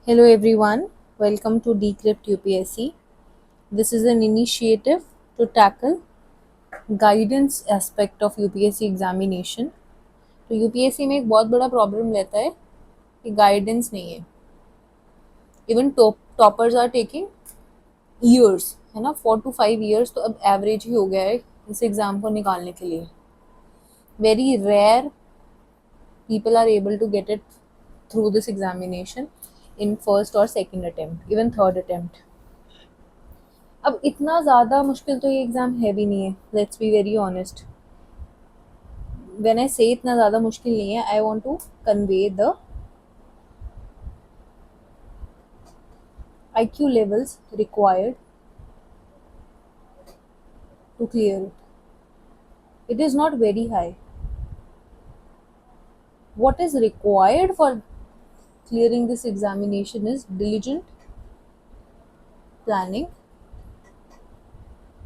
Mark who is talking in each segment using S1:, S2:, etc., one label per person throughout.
S1: Hello everyone, welcome to Decrypt UPSC. This is an initiative to tackle guidance aspect of UPSC examination. तो UPSC में एक बहुत बड़ा problem रहता है कि गाइडेंस नहीं है. Even toppers are taking years, है ना, 4 to 5 years तो अब एवरेज ही हो गया है इस एग्जाम को निकालने के लिए. Very rare people are able to get it through this examination in first or second attempt, even third attempt. अब इतना ज़्यादा मुश्किल तो ये एग्ज़ाम है भी नहीं है, let's be very honest. When I say इतना ज़्यादा मुश्किल नहीं है, I want to convey the IQ levels required to clear it. It is not very high. What is required for clearing this examination is diligent planning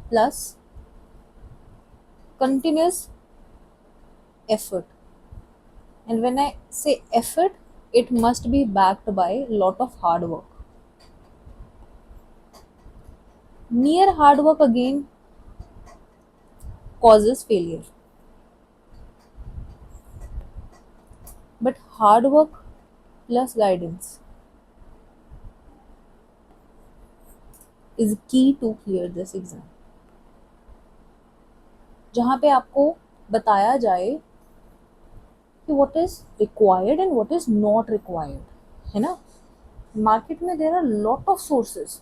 S1: plus continuous effort. And when I say effort, it must be backed by a lot of hard work. Mere hard work again causes failure. But hard work plus guidance is key to clear this exam. जहाँ पे आपको बताया जाए कि what is required and what is not required, है ना. Market में there are lot of sources,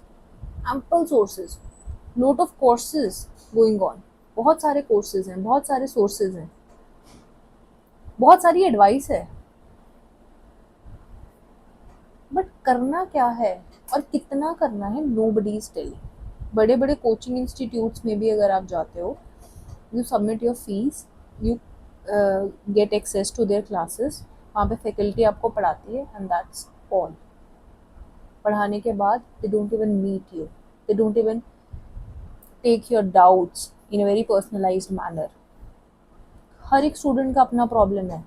S1: ample sources, lot of courses going on. बहुत सारे courses हैं, बहुत सारे sources हैं, बहुत सारी एडवाइस है. बट करना क्या है और कितना करना है, nobody is telling. बड़े बड़े कोचिंग इंस्टीट्यूट्स में भी अगर आप जाते हो, you submit your fees, you get access to their classes, वहाँ पे फैकल्टी आपको पढ़ाती है एंड दैट्स ऑल. पढ़ाने के बाद they don't even meet you, they don't even take your doubts in a very personalised manner. हर एक स्टूडेंट का अपना प्रॉब्लम है.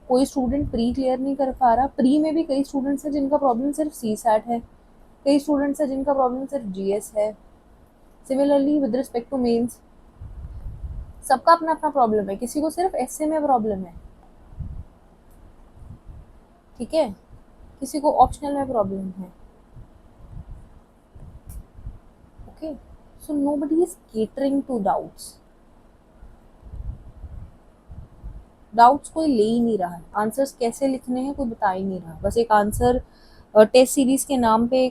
S1: कोई स्टूडेंट प्री क्लियर नहीं कर पा रहा. प्री में भी कई स्टूडेंट्स हैं जिनका प्रॉब्लम सिर्फ CSAT है, कई स्टूडेंट्स हैं जिनका प्रॉब्लम सिर्फ GS है. Similarly with respect to mains, सबका अपना अपना प्रॉब्लम है. किसी को सिर्फ ऐसे में प्रॉब्लम है, ठीक है, किसी को ऑप्शनल में प्रॉब्लम है. Okay, so nobody is catering to doubts. Doubts कोई ले ही नहीं रहा है. आंसर्स कैसे लिखने हैं कोई बता ही नहीं रहा. बस एक आंसर टेस्ट सीरीज के नाम पे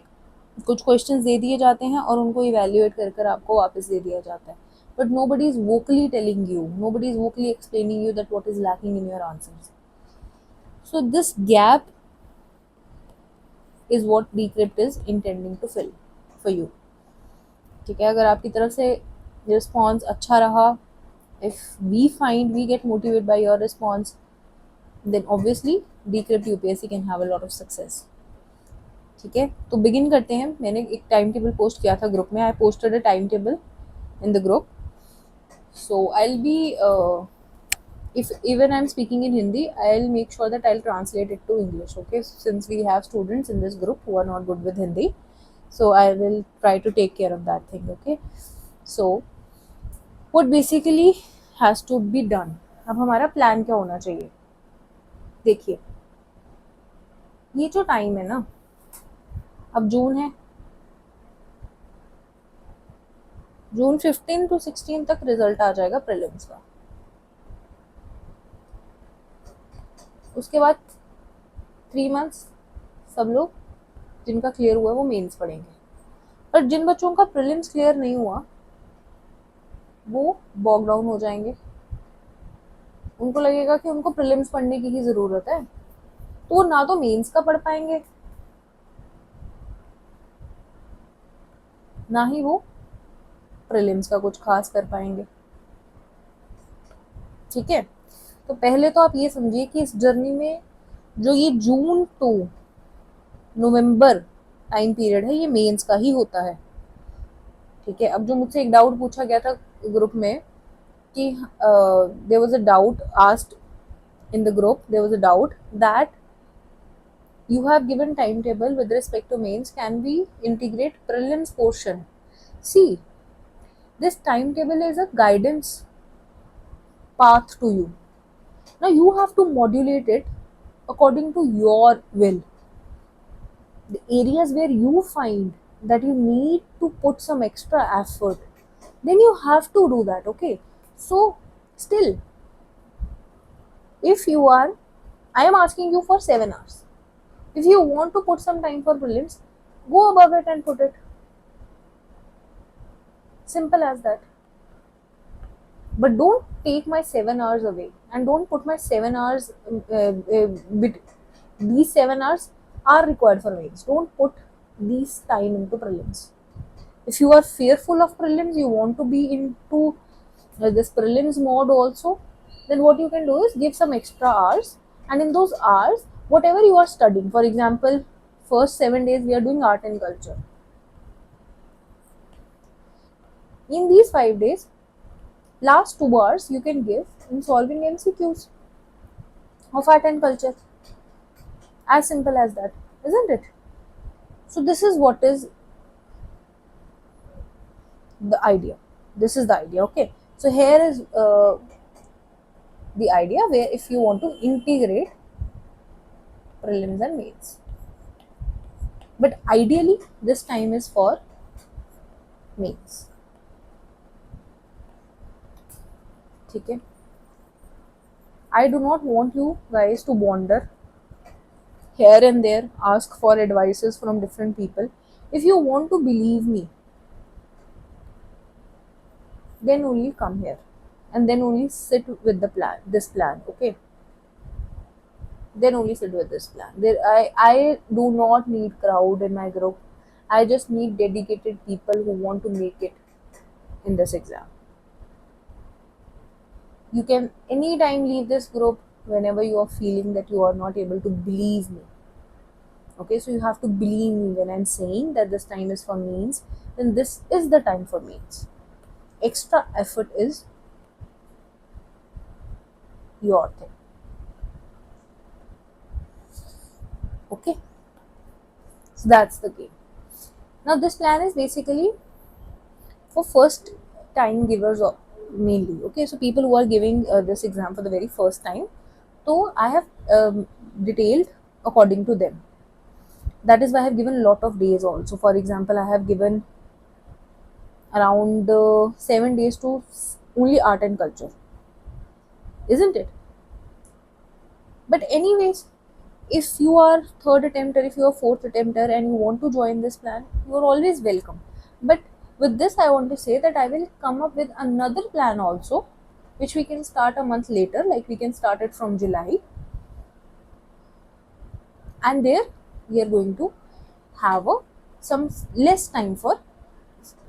S1: कुछ क्वेश्चंस दे दिए जाते हैं और उनको इवैल्यूएट कर कर आपको वापस दे दिया जाता है. But nobody is vocally telling you, nobody is vocally explaining you that what is lacking in your answers. So this gap is what Decrypt is intending to fill for you. ठीक है, अगर आपकी तरफ से रिस्पॉन्स अच्छा रहा, if we find we get motivated by your response, then obviously Decrypt UPSC can have a lot of success. ठीक है, तो बिगिन करते हैं. मैंने एक टाइम टेबल पोस्ट किया था ग्रुप में. I posted a time table in the group. So I'll be if even I'm speaking in Hindi, I'll make sure that I'll translate it to English, okay, since we have students in this group who are not good with Hindi. So I will try to take care of that thing, okay. So what basically has to be done. अब हमारा plan क्या होना चाहिए. देखिए, ये जो time है ना, अब जून है, जून 15 to 16 तक रिजल्ट आ जाएगा प्रीलिम्स का. उसके बाद 3 months सब लोग जिनका क्लियर हुआ है वो मेंस पढ़ेंगे. पर जिन बच्चों का प्रीलिम्स क्लियर नहीं हुआ वो बॉग डाउन हो जाएंगे. उनको लगेगा कि उनको प्रीलिम्स पढ़ने की ही ज़रूरत है, तो वो ना तो मेंस का पढ़ पाएंगे ना ही वो प्रीलिम्स का कुछ खास कर पाएंगे. ठीक है, तो पहले तो आप ये समझिए कि इस जर्नी में जो ये जून टू नवंबर टाइम पीरियड है ये मेंस का ही होता है. ठीक है, अब जो मुझसे एक डाउट पूछा गया था ग्रुप में कि there was a doubt asked in the group, there was a doubt that you have given timetable with respect to mains, can we integrate prelims portion? See, this timetable is a guidance path to you. Now you have to modulate it according to your will. The areas where you find that you need to put some extra effort, then you have to do that, okay? So still, if you are, I am asking you for 7 hours. If you want to put some time for prelims, go above it and put it. Simple as that. But don't take my 7 hours away, and don't put my 7 hours these 7 hours are required for mains. Don't put these time into prelims. If you are fearful of prelims, you want to be into this prelims mode also, then what you can do is give some extra hours, and in those hours, whatever you are studying, for example, first 7 days we are doing art and culture. In these 5 days, last 2 hours you can give in solving MCQs of art and culture. As simple as that, isn't it? So this is what is the idea. This is the idea, okay? So here is the idea where if you want to integrate prelims and mains, but ideally this time is for mains. Okay, I do not want you guys to wander here and there, ask for advices from different people. If you want to believe me, then only come here, and then only sit with the plan, this plan, okay? Then only sit with this plan. I do not need crowd in my group. I just need dedicated people who want to make it in this exam. You can anytime leave this group whenever you are feeling that you are not able to believe me. Okay, so you have to believe me when I'm saying that this time is for mains, then this is the time for mains. Extra effort is your thing. Okay, so that's the game. Now this plan is basically for first time givers mainly. Okay, so people who are giving this exam for the very first time, so I have detailed according to them. That is why I have given a lot of days also. For example, I have given around 7 days to only art and culture, isn't it? But anyways, if you are third attempter, if you are fourth attempter and you want to join this plan, you are always welcome. But with this I want to say that I will come up with another plan also, which we can start a month later, like we can start it from July, and there we are going to have some less time for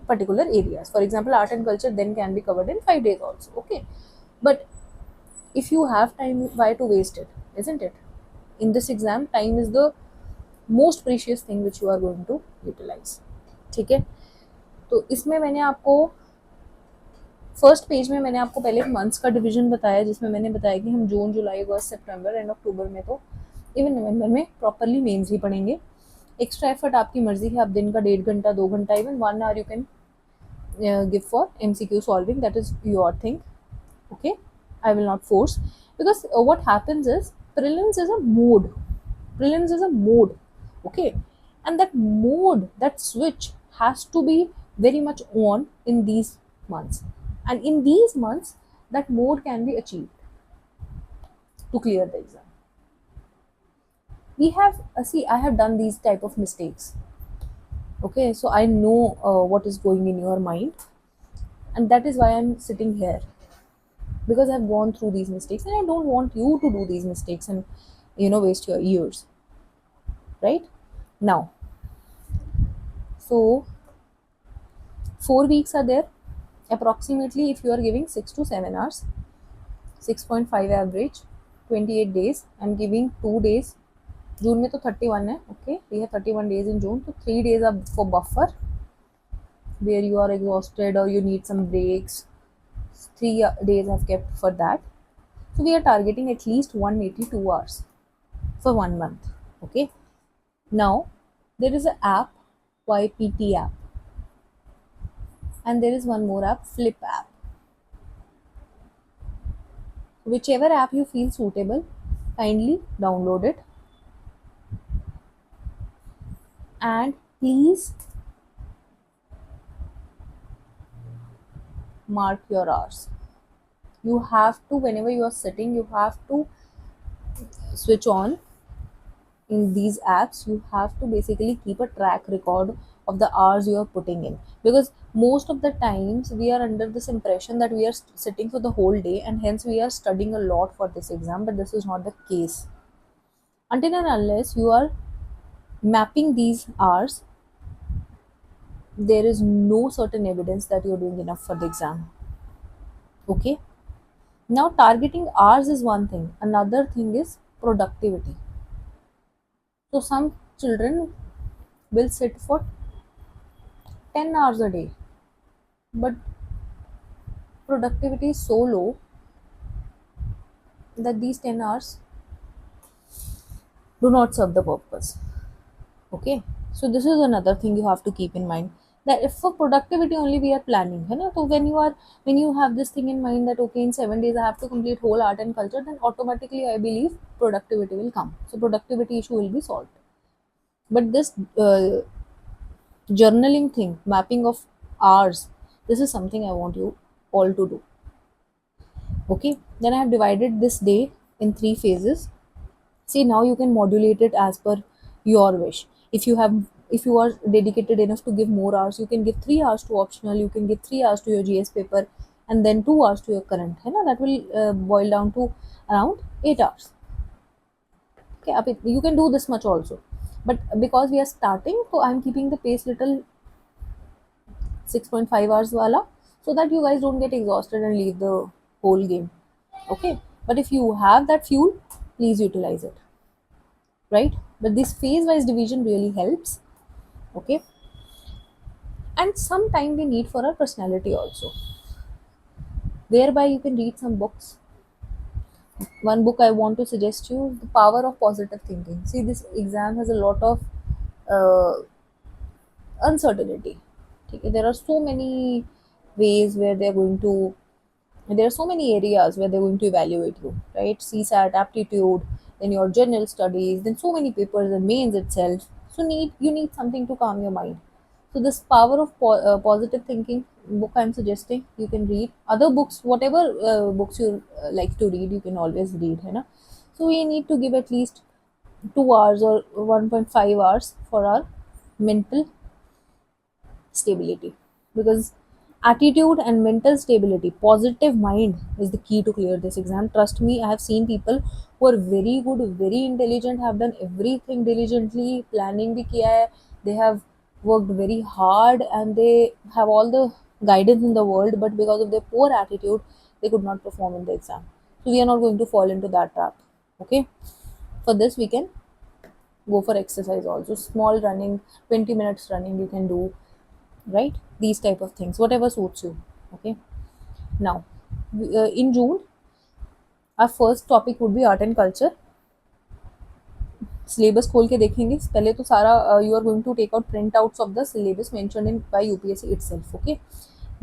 S1: particular areas. For example, art and culture then can be covered in 5 days also, okay? But if you have time, why to waste it, isn't it? In this exam, time is the most precious thing which you are going to utilise. ठीक है, तो इसमें मैंने आपको first page में मैंने आपको पहले मंथ्स का डिवीजन बताया, जिसमें मैंने बताया कि हम जून, जुलाई, अगस्त, सितंबर एंड अक्टूबर में, तो इवन नवंबर में प्रॉपरली मेंस ही पढ़ेंगे. एक्स्ट्रा एफर्ट आपकी मर्जी है, आप दिन का 1.5 घंटा 2 घंटा even 1 hour you can give for MCQ solving. That is your thing, okay? I will not force, because what happens is prelims is a mode. Prelims is a mode, okay? And that mode, that switch has to be very much on in these months, and in these months that mode can be achieved to clear the exam. We have see, I have done these type of mistakes, okay? So I know what is going in your mind, and that is why I'm sitting here, because I've gone through these mistakes, and I don't want you to do these mistakes and waste your years, right? Now, so 4 weeks are there approximately. If you are giving 6 to 7 hours, 6.5 average, 28 days, I'm giving 2 days. जून में तो 31 है, okay? We have 31 days in June, so 3 days are for buffer where you are exhausted or you need some breaks. 3 days I've kept for that. So we are targeting at least 182 hours for 1 month, okay? Now there is an app, YPT app, and there is one more app, Flip app. Whichever app you feel suitable, kindly download it, and please mark your hours. You have to, whenever you are sitting, you have to switch on in these apps. You have to basically keep a track record of the hours you are putting in, because most of the times we are under this impression that we are sitting for the whole day and hence we are studying a lot for this exam, but this is not the case. Until and unless you are mapping these hours, there is no certain evidence that you're doing enough for the exam. Okay, now targeting hours is one thing, another thing is productivity. So some children will sit for 10 hours a day, but productivity is so low that these 10 hours do not serve the purpose. Okay, so this is another thing you have to keep in mind, that if for productivity only we are planning, है ना, so when you have this thing in mind that okay, in 7 days I have to complete whole art and culture, then automatically I believe productivity will come, so productivity issue will be solved. But this journaling thing, mapping of hours, this is something I want you all to do. Okay, then I have divided this day in three phases. See, now you can modulate it as per your wish. If you are dedicated enough to give more hours, you can give 3 hours to optional, you can give 3 hours to your GS paper, and then 2 hours to your current, है ना, that will boil down to around 8 hours. Okay, you can do this much also, but because we are starting, so I'm keeping the pace little 6.5 hours wala, so that you guys don't get exhausted and leave the whole game. Okay, but if you have that fuel, please utilize it, right? But this phase wise division really helps. Okay, and some time we need for our personality also, whereby you can read some books. One book I want to suggest you, The Power of Positive Thinking. See, this exam has a lot of uh, uncertainty. Okay, there are so many ways where they're going to, there are so many areas where they're going to evaluate you, right? CSAT, aptitude, then your general studies, then so many papers and mains itself. So you need something to calm your mind. So this Power of Positive Thinking book I'm suggesting, you can read other books, whatever books you like to read, you can always read, है ना? So we need to give at least 2 hours or 1.5 hours for our mental stability, because attitude and mental stability, positive mind, is the key to clear this exam. Trust me, I have seen people who are very good, very intelligent, have done everything diligently, planning bhi kiya hai, they have worked very hard, and they have all the guidance in the world, but because of their poor attitude they could not perform in the exam. So we are not going to fall into that trap. Okay, for this we can go for exercise also, small running, 20 minutes running you can do, right? These type of things, whatever suits you. Okay, now in June our first topic would be art and culture. Syllabus खोल के देखेंगे पहले तो सारा, you are going to take out printouts of the syllabus mentioned in by UPSC itself. Okay,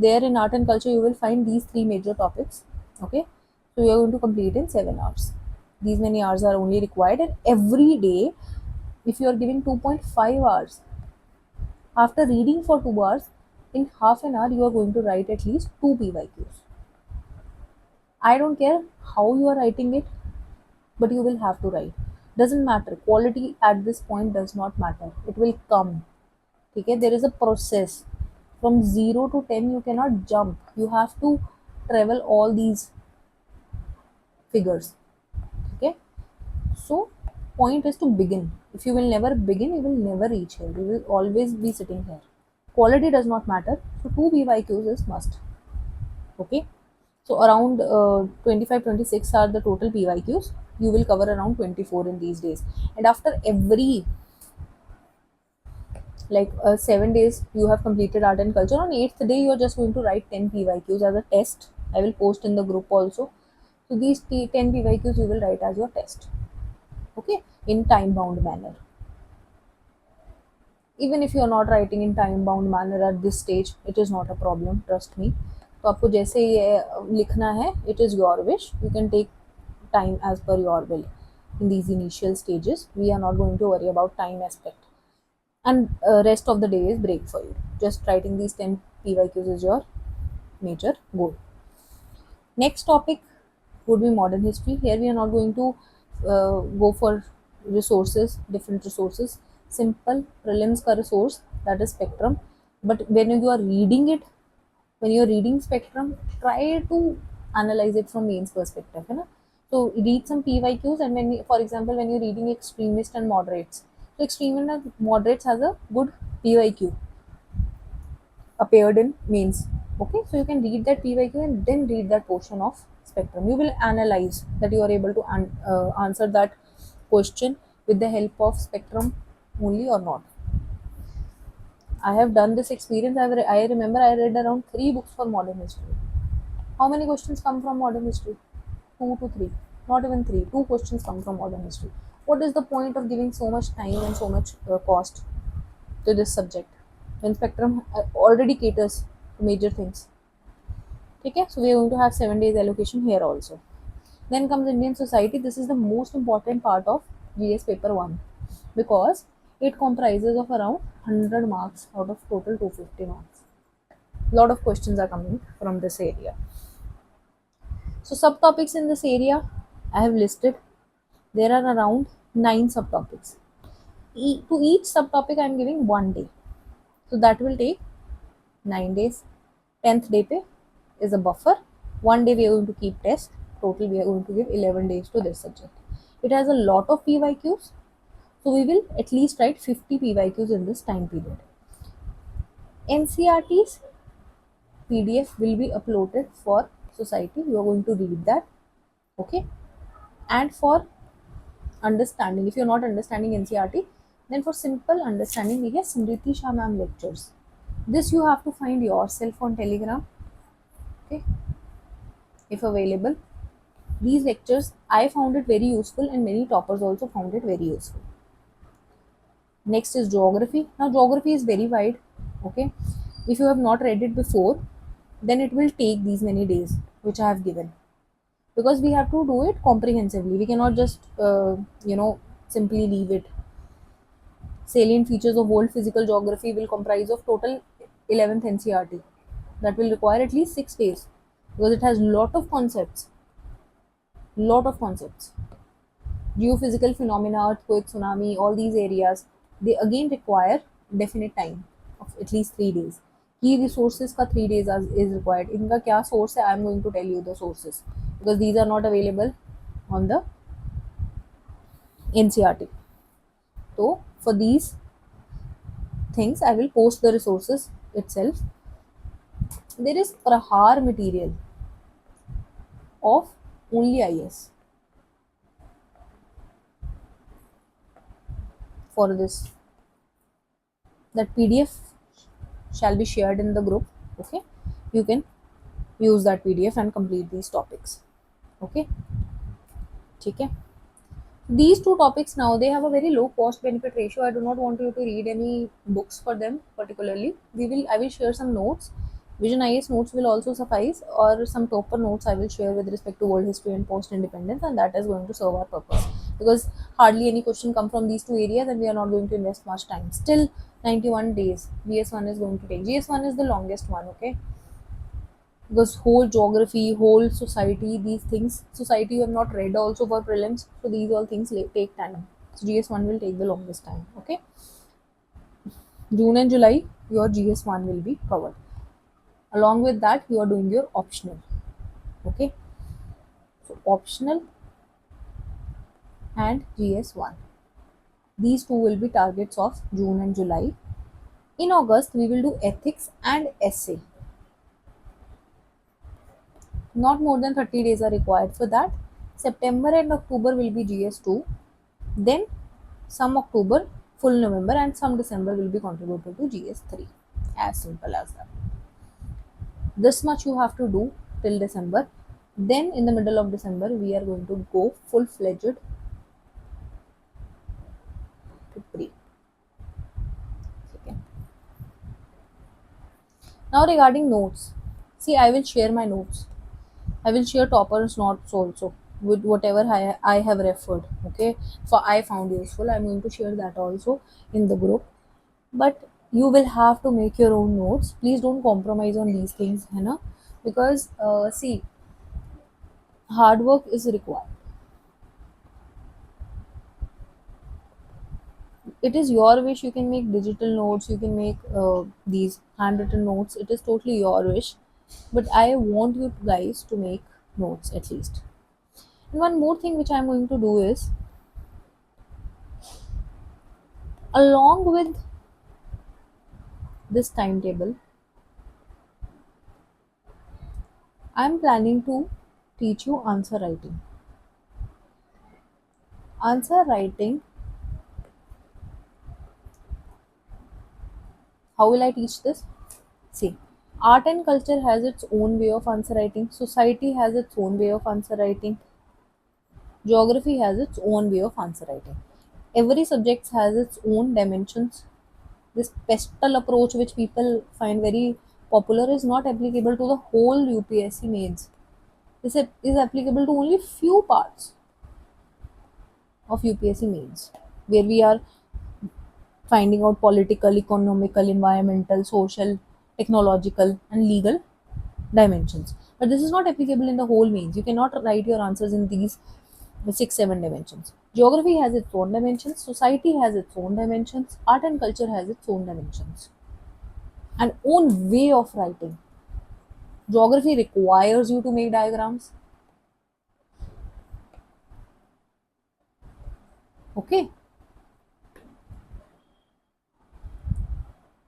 S1: there in art and culture you will find these three major topics. Okay, so you are going to complete in 7 hours. These many hours are only required, and every day if you are giving 2.5 hours, after reading for 2 hours, in half an hour you are going to write at least 2 PYQs. I don't care how you are writing it, but you will have to write. Doesn't matter. Quality at this point does not matter. It will come. Okay, there is a process. From 0 to 10, you cannot jump. You have to travel all these figures. Okay, so point is to begin. If you will never begin, you will never reach here. You will always be sitting here. Quality does not matter. So 2 PYQs is must. Okay, so around 25-26 are the total PYQs. You will cover around 24 in these days, and after every 7 days you have completed art and culture, on 8th day you are just going to write 10 PYQs as a test. I will post in the group also. So these 10 PYQs you will write as your test. Okay, in time bound manner. Even if you are not writing in time bound manner at this stage, it is not a problem, trust me. तो आपको जैसे ये लिखना है, it is your wish. You can take time as per your will in these initial stages. We are not going to worry about time aspect. And rest of the day is break for you. Just writing these 10 PYQs is your major goal. Next topic would be modern history. Here we are not going to go for resources, different resources. Simple prelims ka resource, that is spectrum. But when you are reading it, when you are reading spectrum, try to analyze it from mains perspective. है ना? So read some PYQs, and when, for example, when you're reading extremist and moderates, so extremist and moderates has a good PYQ appeared in mains. Okay, so you can read that PYQ and then read that portion of spectrum. You will analyze that you are able to answer that question with the help of spectrum only or not. I have done this experience. I remember I read around 3 books for modern history. How many questions come from modern history? 2 to 3. Not even 3. 2 questions come from modern history. What is the point of giving so much time and so much cost to this subject when spectrum already caters to major things? Okay, so we are going to have 7 days allocation here also. Then comes Indian society. This is the most important part of GS paper 1 because it comprises of around 100 marks out of total 250 marks. Lot of questions are coming from this area. So subtopics in this area I have listed. There are around 9 subtopics. To each subtopic I am giving 1 day. So that will take 9 days. 10th day pe is a buffer. 1 day we are going to keep test. Total we are going to give 11 days to this subject. It has a lot of PYQs. So we will at least write 50 PYQs in this time period. NCRT's PDF will be uploaded for society. You are going to read that. Okay. And for understanding, if you're not understanding NCRT, then for simple understanding, we have Simriti Shah ma'am lectures. This you have to find yourself on Telegram. Okay. If available. These lectures, I found it very useful and many toppers also found it very useful. Next is geography. Now geography is very wide. Okay. If you have not read it before, then it will take these many days which I have given. Because we have to do it comprehensively. We cannot just, simply leave it. Salient features of world physical geography will comprise of total 11th NCRT. That will require at least 6 days because it has lot of concepts. Geophysical phenomena, earthquake, tsunami, all these areas, they again require definite time of at least 3 days. Key resources ka 3 days is required. Inka kya source hai? I am going to tell you the sources because these are not available on the NCRT. So for these things, I will post the resources itself. There is Prahar material of only IS for this. That PDF shall be shared in the group. Okay, you can use that PDF and complete these topics. Okay, okay. These 2 topics now, they have a very low cost benefit ratio. I do not want you to read any books for them particularly. I will share some notes. Vision IS notes will also suffice, or some topper notes I will share with respect to world history and post independence, and that is going to serve our purpose because hardly any question come from these 2 areas and we are not going to invest much time. Still 91 days GS1 is going to take. GS1 is the longest one. Okay, because whole geography, whole society, these things, society you have not read also for prelims, so these all things take time. So GS1 will take the longest time. Okay, June and July your GS1 will be covered. Along with that you are doing your optional. Okay, so optional and GS1, these 2 will be targets of June and July. In August we will do ethics and essay. Not more than 30 days are required for that. September and October will be GS2. Then some October, full November and some December will be contributed to GS3. As simple as that. This much you have to do till December. Then in the middle of December, we are going to go full-fledged to pre. Now regarding notes, see, I will share my notes. I will share toppers notes also with whatever I have referred. Okay, for I found useful. I'm going to share that also in the group. But you will have to make your own notes. Please don't compromise on these things, है ना? Because see, hard work is required. It is your wish. You can make digital notes. You can make these handwritten notes. It is totally your wish. But I want you guys to make notes at least. And one more thing which I'm going to do is, along with this timetable, I'm planning to teach you answer writing. Answer writing, how will I teach this? See, art and culture has its own way of answer writing, society has its own way of answer writing, geography has its own way of answer writing. Every subject has its own dimensions. This pestle approach, which people find very popular, is not applicable to the whole UPSC mains. This is applicable to only few parts of UPSC mains, where we are finding out political, economical, environmental, social, technological, and legal dimensions. But this is not applicable in the whole mains. You cannot write your answers in these six, seven dimensions. Geography has its own dimensions, society has its own dimensions, art and culture has its own dimensions, and own way of writing. Geography requires you to make diagrams. Okay.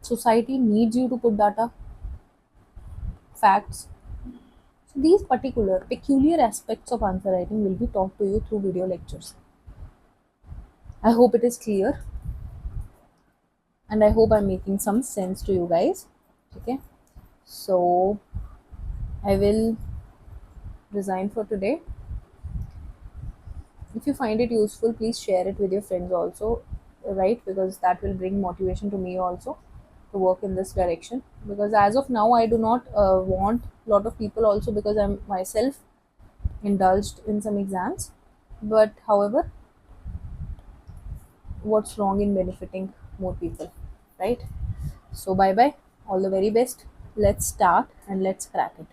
S1: Society needs you to put data, facts. So these particular peculiar aspects of answer writing will be taught to you through video lectures. I hope it is clear, and I hope I'm making some sense to you guys. Okay, so I will resign for today. If you find it useful, please share it with your friends also, right? Because that will bring motivation to me also to work in this direction. Because as of now, I do not want a lot of people also, because I'm myself indulged in some exams. But however, what's wrong in benefiting more people, right? So bye bye, all the very best. Let's start and let's crack it.